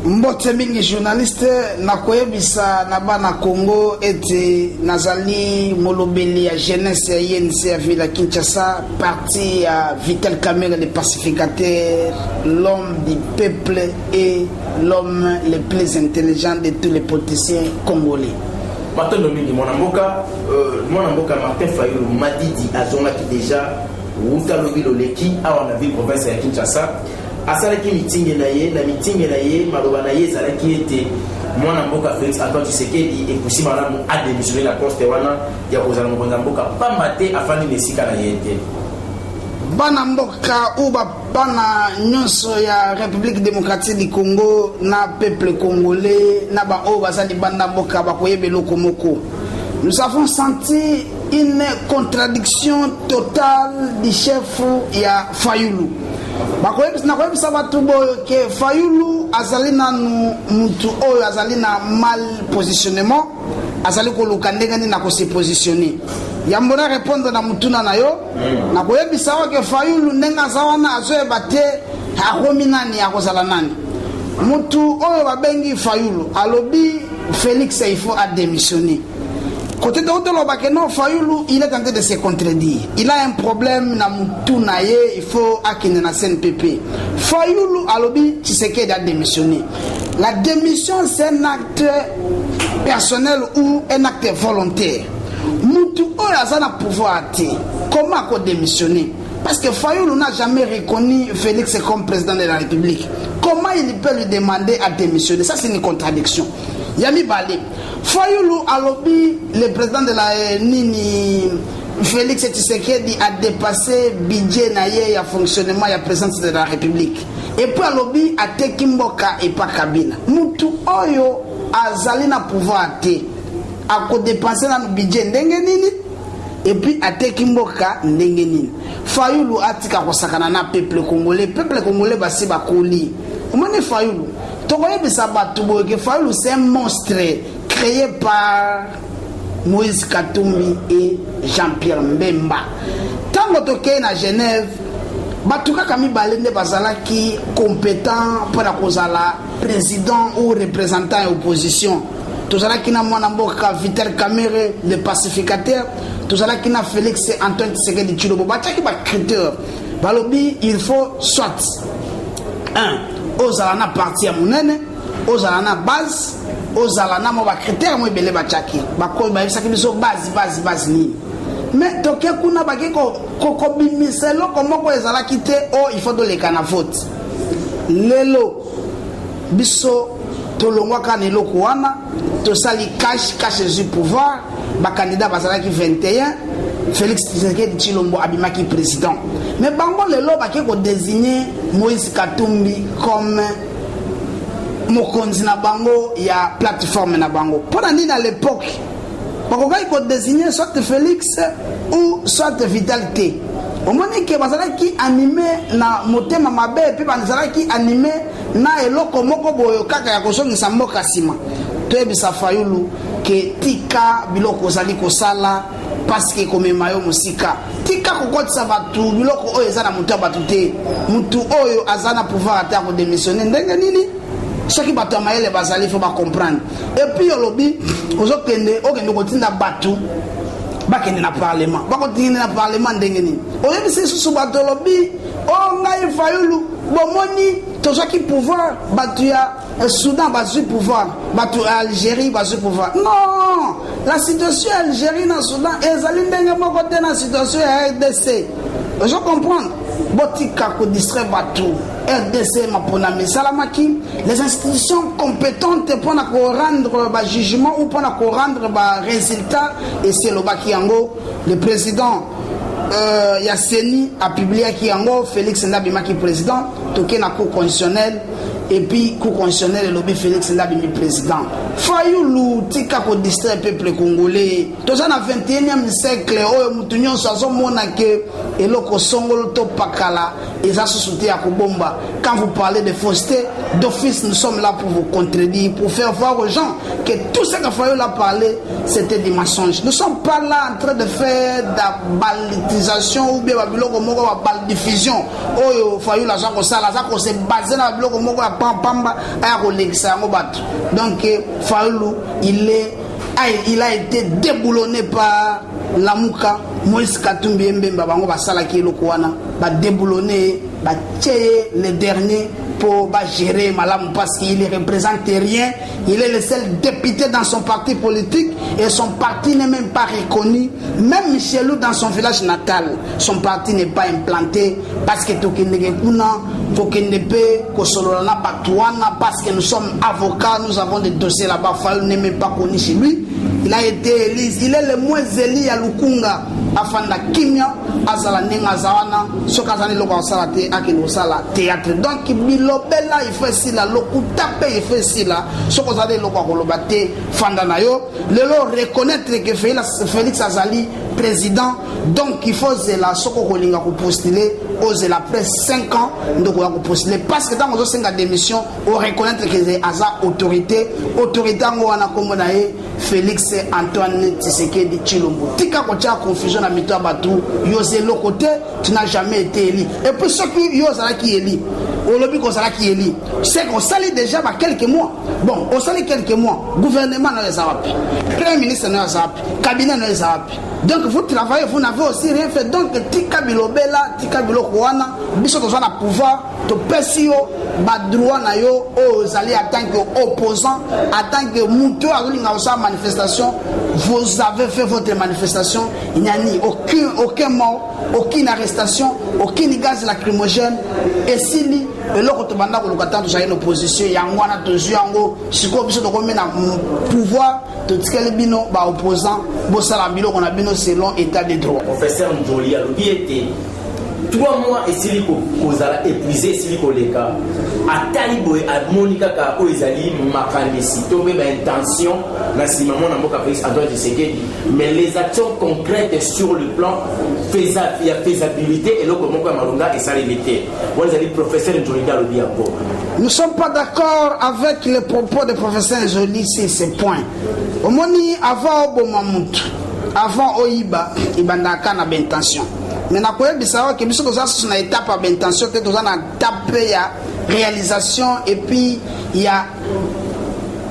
Mbote mingi journaliste na koyebisa na bana Congo ete nazali molobeli ya jeunesse ya INC ya ville Kinshasa, parti ya Vital Kamerhe le pacificateur, l'homme du peuple et l'homme le plus intelligent de tous les politiciens congolais. Martin Domingue, mon amboka Martin Fayulu Madidi azongaki déjà Wuta lobi loleki awa na ville province ya Kinshasa. Asalaki meeting na ye maloba na ye ezalaki ete mwana mboka Félix Antoine Tshisekedi ekusi malamu adémissionné la poste wana ya kozala mokonzi ya mboka pamba te afandi na esika na ye te. Bana mboka ou bana nyonso ya République démocratique du Congo na peuple congolais na ba o bazali bana mboka bakoyebela komoko. Nous avons senti une contradiction totale du chef ya Fayulu. Nakoyebisa batu boyo ke Fayulu azali nanu mutu oyo azali na mal positionnement, azali koluka ndenge nini na kose positionner. Yambona répondre na mutuna na yo nakoyebisa ke Fayulu ndenge azawana azoyeba te akomi nani akozala nani. Mutu oyo babengi Fayulu alobi Félix il faut démissionner. Côté de l'autre, non, Fayulu, il est en train de se contredire. Il a un problème, il faut qu'il na CNPP. Fayulu, alobi, Tshisekedi a démissionné. La démission, c'est un acte personnel ou un acte volontaire. Moutou, il a pouvoir. Comment il a démissionné? Parce que Fayulu n'a jamais reconnu Félix comme président de la République. Comment il peut lui demander à démissionner? Ça, c'est une contradiction. Yami Bale. Fayulu alobi, le président de la Nini, Félix Tshisekedi a dépassé budget naye ya fonctionnement ya présidence de la République. Et puis alobi a teki mboka et pas Kabila. Mutu oyo azali na pouvoir te. A ko dépenser na budget ndenge nini? Et puis a teki mboka ndenge nini? Fayulu atika kosakana na peuple congolais basi bakoli. Omane Fayulu. Tokoyebisa batu boyo ke Fayulu c'est un monstre créé par Moïse Katumbi et Jean-Pierre Mbemba. Tango toke na Genève, batuka kami balende bazalaki compétent pour la kozala président ou représentant de l'opposition. Tozalaki na mwana mboka Vital Kamerhe le pacificateur, tozalaki na Félix Antoine Tshisekedi Tshilombo. Bataki ba critère. Balobi il faut soit 1 ozala na parti ya munene, ozala na base, ozala na mo ba critère mo ebele ba tchaki bakoy ba bisaki biso base ni mais toke kuna bakiko kokobimiselo komoko ezala kite o il faut doleka na vote lelo biso tolongwa kana eloko wana tosali cache du pouvoir ba candidat bazala ki 21 Félix Tshisekedi Tshilombo abimaki président mais bango lelo bakiko désigner Moïse Katumbi comme mokonzi na bango ya plateforme na bango. Pendant nini à l'époque bakokai ko désigner soit Félix ou soit Vitalité. Au moment que bazalaki animé na motema mabe pe bazalaki animé na eloko moko boyo kaka ya kosongisa mboka sima. Toyebisa Fayulu ke tika biloko zali kosala parce que comme mayo musika tika kokotisa batu biloko oyo ezana mutu batu te mutu oyo azana pouvoir ata ko démissionner ndenge nini chaque bato amaele bazali faut ba comprendre et puis olobi ozokende okende kotinda batu bakende na parlement bakotinda na parlement ndenge nini oyebisi susu bato olobi o ngai Fayulu bomoni tozaki pouvoir batu ya Soudan bazui pouvoir batu ya Algérie bazui pouvoir non la situation ya Algérie na Soudan ezali ndenge moko te na situation ya RDC je comprends botika ko distraire batu RDC mapona salamaki les institutions compétentes pour rendre ba jugement ou pour rendre ba résultat et c'est le baki yango le président Yasseni a publié qui yango Félix Ndabimaki président toké na cour constitutionnelle et puis cour constitutionnelle et lobby Félix Ndabimi président Fayulu tika ko distraire peuple congolais toza na 21e siècle oyo mutu nyonso azomona ke eloko songolo to pakala eza susute ya kobomba. Quand vous parlez de fausseté d'office, nous sommes là pour vous contredire, pour faire voir aux gens que tout ce que Fayulu a parlé c'était des mensonges. Nous ne sommes pas là en train de faire de la balitisation ou bien biloko moko ba bal diffusion oyo Fayulu aza ko sala aza ko se baser na biloko moko ya pamba à Rolexia Mobato. Donc Faoulou il a été déboulonné par Lamuka Moïse Katumbi Mbemba bango basala ki lokwana ba déboulonné ba tcheye le dernier pour gérer Malam parce qu'il ne représente rien. Il est le seul député dans son parti politique et son parti n'est même pas reconnu. Même Michelou dans son village natal, son parti n'est pas implanté parce que parce que nous sommes avocats, nous avons des dossiers là-bas. Fallu n'est même pas connu chez lui. Il a été élu, il est le moins élu à Lukunga. Afanda Kimia, Azala Nenga Zawana, Sokazani Loka Salate, Akino Sala, théâtre. Donc, Bilobella, il fait si la Lokutape, il fait si la Sokozade Loka Kolobate, Fandanayo. Le lot reconnaître que Félix Azali, président, donc il faut la Soko Kolinga pour postuler, oser la presse 5 ans, donc on va postuler. Parce que dans nos 5 démissions, on reconnaître que c'est Aza autorité, on a comme Félix Antoine Tshisekedi Tshilombo. Tika Kocha confusion à Mito Abatou, Yosé le côté, tu n'as jamais été élu. Et puis ceux qui Yosala qui est élu, au lobby qu'on s'ala qui est élu, c'est qu'on s'allie déjà par quelques mois. Bon, on s'allie quelques mois, gouvernement n'a les arapi, premier ministre n'a les arapi, cabinet n'a les arapi. Donc vous travaillez, vous n'avez aussi rien fait. Donc Tika Bilobela, Tika Bilokouana, Bissot on a pouvoir, to Pessio, Badroua Nayo, aux alliés en tant qu'opposant, en tant que Moutou à manifestation, vous avez fait votre manifestation, il n'y a ni aucun mort, aucune arrestation, aucun gaz lacrymogène, et si l'autre banda ko lokata to une opposition yangwana to zuango siko biso to komena pouvoir to tikele bino ba opposant bo sala bilo qu'on a bino selon état de droit. Professeur Njoli alobi était 3 mois et siliko kozala épuisé siliko leka atalibo a Monica ka oizali makandesi to be intention na simamo na mboka Félix Antoine Tshisekedi, mais les actions concrètes sur le plan faisabilité et le comment malonga et ça limité. Vous allez professeur Njoli alobi encore. Nous ne sommes pas d'accord avec les propos du professeur Njoli sur ces points. Au moni avant Obomamut, avant Oiba, ibandaka na intention. Mais na koyebi sawa ke biso toza sur na étape à intention te toza na étape ya réalisation et puis il y a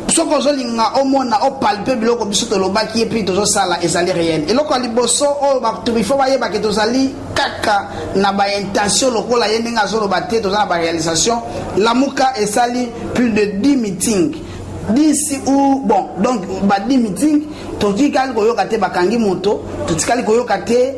soko zolinga omona o palper biloko biso to lobaki et puis tozo sala ezali réel et loko liboso o ba turifa ba yeba ke tozali kaka na ba intention lokola yenga zolo baté toza na ba réalisation Lamuka esali plus de 10 meetings d'ici ou bon donc ba 10 meetings totikali koyoka te bakangi moto totikali koyoka te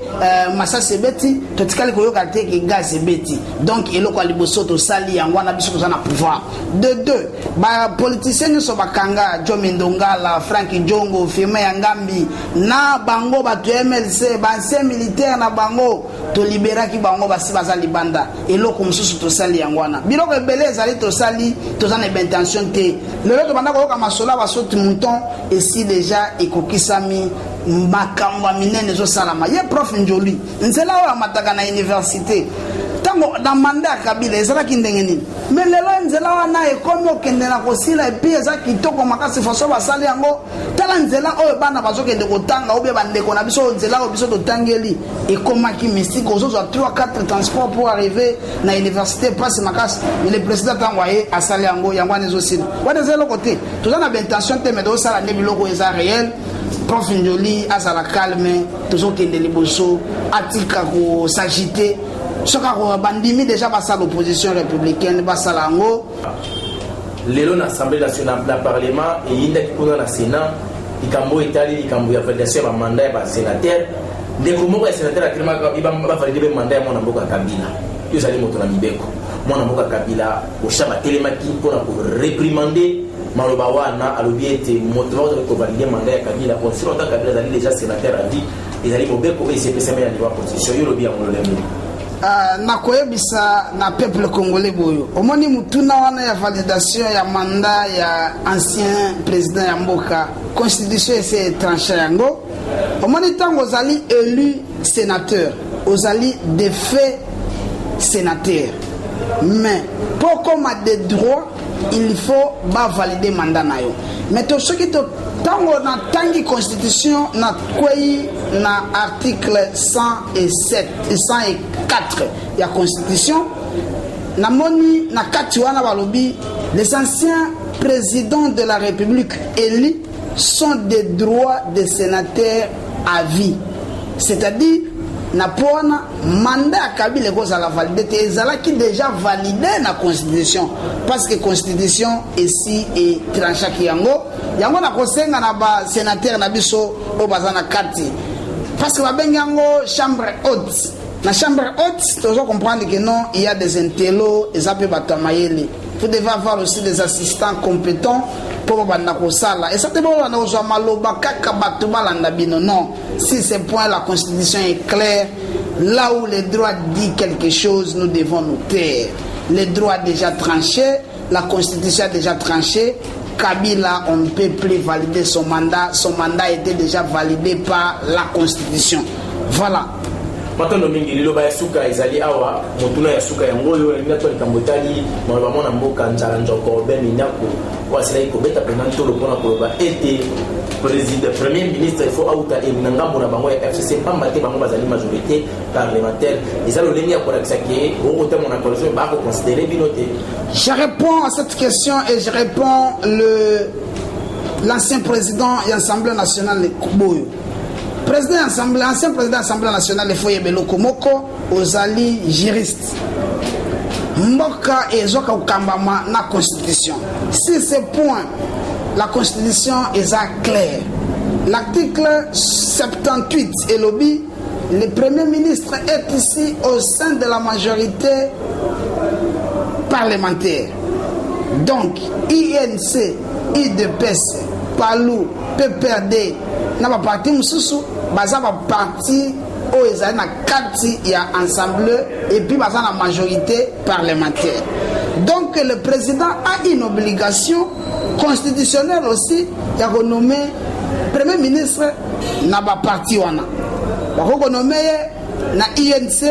masase beti totikali koyoka te ke gaz beti donc eloko liboso to sali yango na biso na pouvoir de deux ba politiciens so bakanga Jomendongala Frank Jongo Firme Yangambi na bango ba MLC ba ancien militaire na bango to liberaki bango basi bazali banda eloko mususu to sali yango na biloko ebele ezali to sali to za na intention te le to banda koyoka masola ba soti mouton et si déjà ekokisami makamba minene zo salama ye prof Njoli nzela wa mataka na université tango na manda Kabila ezala kindenge nini mais lelo nzela wana ekomi okende na kosila et puis eza kitoko makasi faso basali yango tala nzela oyo bana bazokende kotanga obe bandeko na biso nzela oyo biso totangeli ekomaki mystique ozozwa 3-4 transports pour arriver na université place makasi mais le président tango aye asali yango yango wana ezosila wana ezelo côté toza na intention te mais dosala nde biloko eza réel. Prof Njoli azala calme toujours kende liboso atika ko s'agiter soka ko bandimi déjà basa l'opposition républicaine basa lango lelo na assemblée nationale na parlement et yinda kikuna na sénat ikambo etali ikambo ya validation ya mandat ya ba sénateur ndeko moko ya sénateur akilima ba valider mandat ya mwana mboka Kabila yo zali moto na mibeko mwana mboka Kabila oshaba telemaki pour ko réprimander maloba wana alobi ete moto va valider mandat ya Kabila pour si longtemps Kabila zali déjà sénateur a dit ezali mobeko et c'est PCM ya niveau position yo lobi ya mololemo na koyebisa na peuple congolais boyo omoni mutuna wana ya validation ya mandat ya ancien président ya mboka constitution ese tranché yango omoni tango ozali élu sénateur ozali de fait sénateur mais pour comme des droits il faut valider mandat na yo mais to soki to tango na tangi constitution na kwei na article 107 et 104 ya constitution na moni na kati wana balobi Les anciens présidents de la République élus sont des droits des sénateurs à vie. C'est-à-dire, Napona mandat Kabila cause à la validité qui déjà validé la constitution parce que constitution ici est tranché yango na kosenga na ba sénateur na biso o bazana kati parce que ba bengango chambre haute. La chambre haute, tu dois comprendre que non, il y a des intellos, et ça peut battre Mayele. Vous devez avoir aussi des assistants compétents pour Bandakosala. Et ça te dit non. Si ce point, la constitution est claire, là où le droit dit quelque chose, nous devons nous taire. Le droit déjà tranché, la constitution a déjà tranché. Kabila, on ne peut plus valider son mandat. Son mandat était déjà validé par la constitution. Voilà. Maintenant mingi liloba ya suka ezali awa motuna ya suka yango yo linga to likambotali mwana mona mboka nzala njoko ben nyako wasila ikobeta penanto lo pona koloba ete président premier ministre il faut auta et ngambo na bango ya FCC pas maté bango bazali majorité parlementaire ezali olengi ya kolakisa ke o ota mona coalition ba ko considérer binoté. Je réponds à cette question et je réponds l'ancien président de l'Assemblée nationale Kuboyo. Ancien président de l'Assemblée nationale, il faut y avoir aux alliés juristes. Mboka et Zoka Ukambama na constitution. Si ce point, la constitution est claire. L'article 78 et lobby, le premier ministre est ici au sein de la majorité parlementaire. Donc, INC, IDPS, PALU, PPRD, n'a pas parti Moussou, baza ba parti au ezali na kati ya ensemble et puis baza la majorité parlementaire. Donc le président a une obligation constitutionnelle aussi de renommer premier ministre na ba parti wana. Ba renommer na INC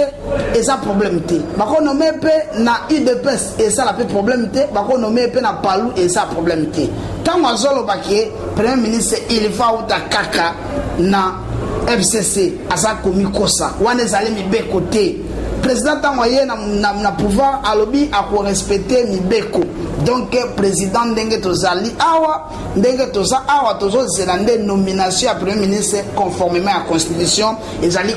et ça problème té. Ba renommer pe na IDPS et ça la problème té, ba renommer pe na PALU et ça problème té. Tant azolo baké premier ministre il va ou ta kaka na FCC asa komi kosa wana ezali mibeko te président tangoye na pouvoir alobi a ko respecter mibeko donc président ndenge tozali awa ndenge toza awa tozo zelande nomination ya premier ministre conformément à la constitution ezali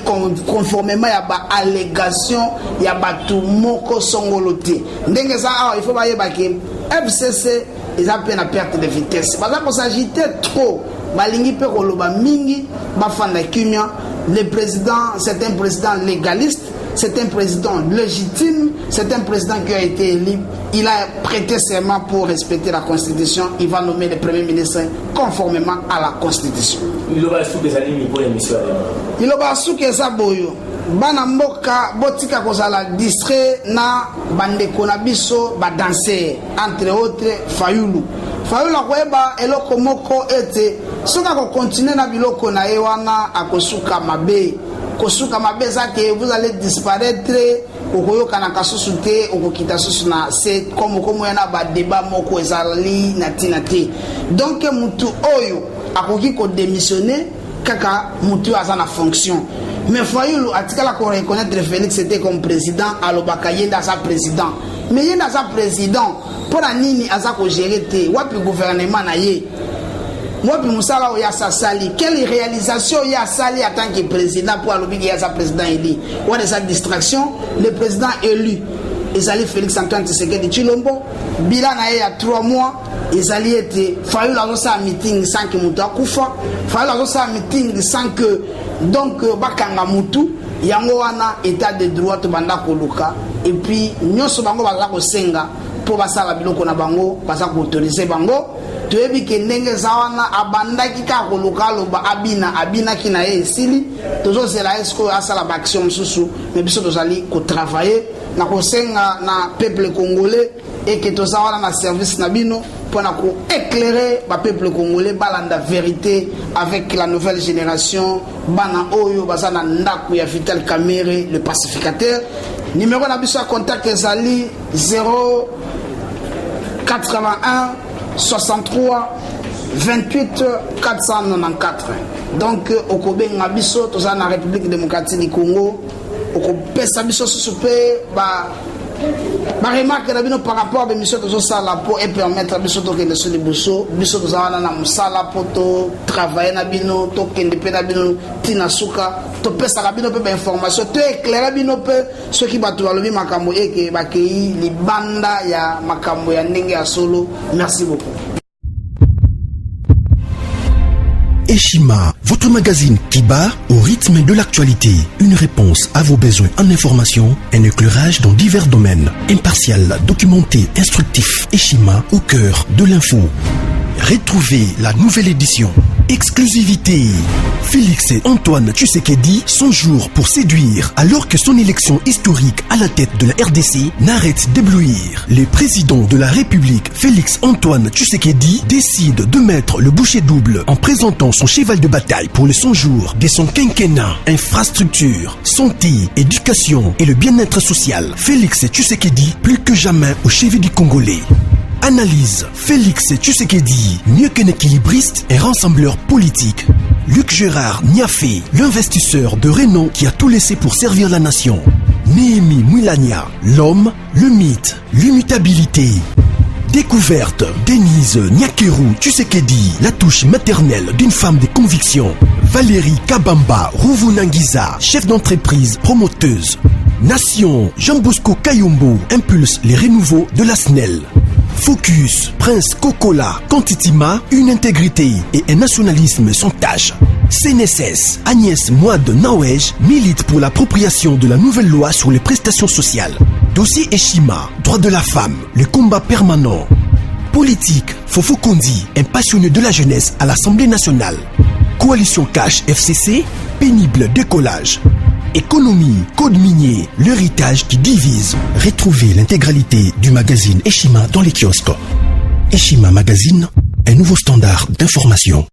conformément ya ba allégation ya batu moko songolote ndenge za awa il faut bayeba ke FCC eza pe na perte de vitesse baza ko s'agiter trop balingi pe koloba mingi bafanda kimia. Le président c'est un président légaliste, c'est un président légitime, c'est un président qui a été élu, il a prêté serment pour respecter la constitution, il va nommer le premier ministre conformément à la constitution. Il va sous des amis pour l'émission. Il va sous que ça boyo bana mboka botika kozala distrait na bandeko na biso ba danser entre autres Fayulu akoyeba eloko moko ete soka ko continuer na biloko na ye wana akosuka mabe zake vous allez disparaître okoyoka na kasusu te okokita susu na c'est comme yana ba débat moko ezali na tinate donc mutu oyo akoki ko démissionner kaka mutu aza na fonction. Mais Fayulu atikala ko reconnaître Félix c'était comme président alobaka yenda sa président mais yenda sa président pour nini aza ko gérer te wapi gouvernement na ye wapi musala o ya sali quelle réalisation ya sali en tant que président pour alobi ya sa président élu ou de sa distraction le président élu ezali Félix Antoine Tshisekedi Tshilombo bilan na ye ya 3 mois ezali ete Fayulu azosa meeting sans que mutu akufa Fayulu azosa meeting sans que donc bakanga mutu yango wana état de droit to banda koluka et puis nyoso bango baza ko senga po basala biloko na bango baza ko autoriser bango toyebi ke ndenge za wana abandaki ka koluka loba abina kina ye esili tozo zela esko asala ba action susu mais biso tozali ko travailler na ko senga na peuple congolais et que toza wana na service na bino pour éclairer le peuple congolais balanda vérité avec la nouvelle génération bana oyo bazana ndaku ya Vital Kamerhe le pacificateur. Numéro na biso contact ezali 081 63 28 494. Donc okobenga biso toza na République démocratique du Congo okopesa biso susupe ba Ma remarque par rapport à l'émission de Sala pour permettre à Bissot de les sous Bissot de Zana Musala pour travailler na bino, to kende pe na bino, tina suka, to pesa la bino pe information, to éclairer bino pe ce qui va trouver le makambo et que bakei li banda ya makambo ya ndenge ya solo. Merci beaucoup. Eshima, votre magazine qui bat au rythme de l'actualité. Une réponse à vos besoins en information, un éclairage dans divers domaines. Impartial, documenté, instructif. Eshima au cœur de l'info. Retrouvez la nouvelle édition. Exclusivité. Félix Antoine Tshisekedi, son jour pour séduire, alors que son élection historique à la tête de la RDC n'arrête d'éblouir. Le président de la République, Félix Antoine Tshisekedi, décide de mettre le bouchée double en présentant son cheval de bataille pour le 100 jours de son quinquennat. Infrastructure, santé, éducation et le bien-être social. Félix Tshisekedi, plus que jamais au chevet du Congolais. Analyse. Félix Tshisekedi, mieux qu'un équilibriste, un rassembleur politique. Luc Gérard Niafé, l'investisseur de renom qui a tout laissé pour servir la nation. Néhémie Moulania, l'homme, le mythe, l'immutabilité. Découverte. Denise Nyakeru Tshisekedi, la touche maternelle d'une femme de conviction. Valérie Kabamba Rouvounangiza, chef d'entreprise promoteuse. Nation. Jean Bosco Kayombo impulse les renouveaux de la SNEL. Focus, Prince Kokola, Kantitima, une intégrité et un nationalisme sans tâche. CNSS, Agnès Mouad Nawej milite pour l'appropriation de la nouvelle loi sur les prestations sociales. Dossier Eshima, droit de la femme, le combat permanent. Politique, Fofo Kondi, un passionné de la jeunesse à l'Assemblée nationale. Coalition Cash FCC, pénible décollage. Économie, code minier, l'héritage qui divise. Retrouvez l'intégralité du magazine Eshima dans les kiosques. Eshima Magazine, un nouveau standard d'information.